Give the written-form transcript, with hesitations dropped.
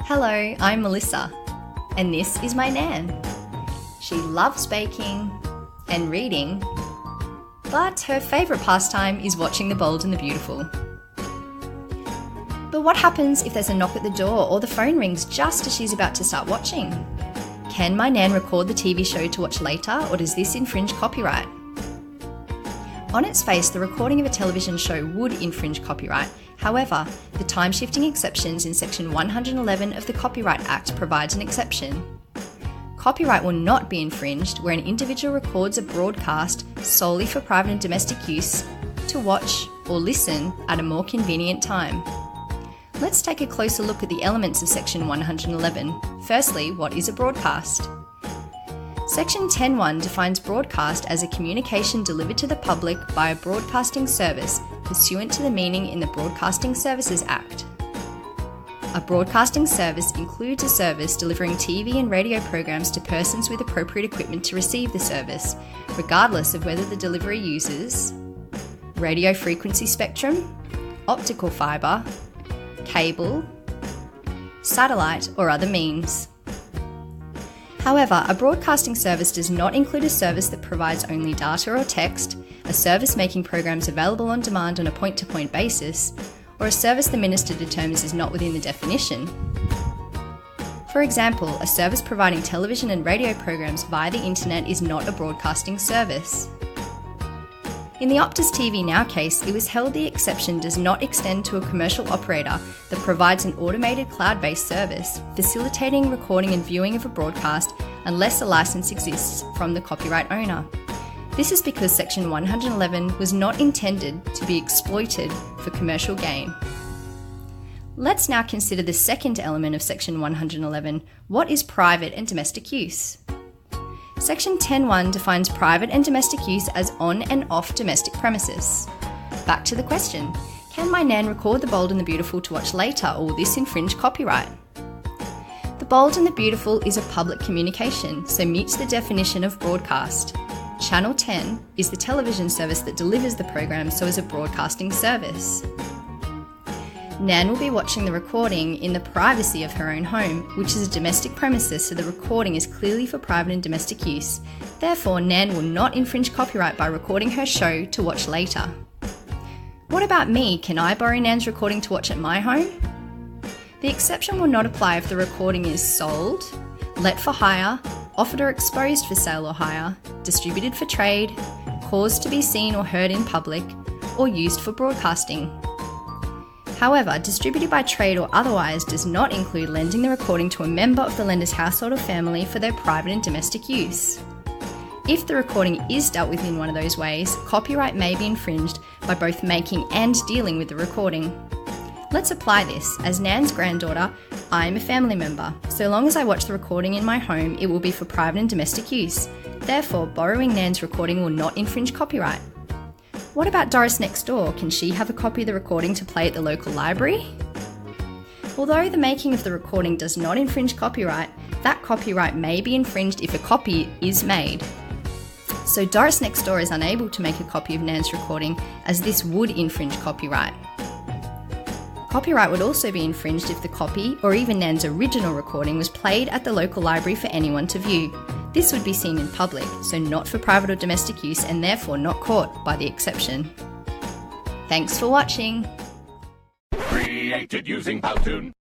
Hello, I'm Melissa, and this is my Nan. She loves baking and reading, but her favourite pastime is watching The Bold and the Beautiful. But what happens if there's a knock at the door or the phone rings just as she's about to start watching? Can my Nan record the TV show to watch later, or does this infringe copyright? On its face, the recording of a television show would infringe copyright. However, the time-shifting exceptions in Section 111 of the Copyright Act provides an exception. Copyright will not be infringed where an individual records a broadcast solely for private and domestic use to watch or listen at a more convenient time. Let's take a closer look at the elements of Section 111. Firstly, what is a broadcast? Section 10(1) defines broadcast as a communication delivered to the public by a broadcasting service pursuant to the meaning in the Broadcasting Services Act. A broadcasting service includes a service delivering TV and radio programs to persons with appropriate equipment to receive the service, regardless of whether the delivery uses radio frequency spectrum, optical fibre, cable, satellite, or other means. However, a broadcasting service does not include a service that provides only data or text, a service making programs available on demand on a point-to-point basis, or a service the minister determines is not within the definition. For example, a service providing television and radio programs via the internet is not a broadcasting service. In the Optus TV Now case, it was held the exception does not extend to a commercial operator that provides an automated cloud-based service, facilitating recording and viewing of a broadcast unless a license exists from the copyright owner. This is because Section 111 was not intended to be exploited for commercial gain. Let's now consider the second element of Section 111. What is private and domestic use? Section 10(1) defines private and domestic use as on and off domestic premises. Back to the question, can my Nan record The Bold and the Beautiful to watch later, or will this infringe copyright? The Bold and the Beautiful is a public communication, so meets the definition of broadcast. Channel 10 is the television service that delivers the program, so is a broadcasting service. Nan will be watching the recording in the privacy of her own home, which is a domestic premises, so the recording is clearly for private and domestic use. Therefore, Nan will not infringe copyright by recording her show to watch later. What about me? Can I borrow Nan's recording to watch at my home? The exception will not apply if the recording is sold, let for hire, offered or exposed for sale or hire, distributed for trade, caused to be seen or heard in public, or used for broadcasting. However, distributed by trade or otherwise does not include lending the recording to a member of the lender's household or family for their private and domestic use. If the recording is dealt with in one of those ways, copyright may be infringed by both making and dealing with the recording. Let's apply this. As Nan's granddaughter, I am a family member. So long as I watch the recording in my home, it will be for private and domestic use. Therefore, borrowing Nan's recording will not infringe copyright. What about Doris next door? Can she have a copy of the recording to play at the local library? Although the making of the recording does not infringe copyright, that copyright may be infringed if a copy is made. So Doris next door is unable to make a copy of Nan's recording, as this would infringe copyright. Copyright would also be infringed if the copy, or even Nan's original recording, was played at the local library for anyone to view. This would be seen in public, so not for private or domestic use, and therefore not caught by the exception. Thanks for watching. Created using Powtoon.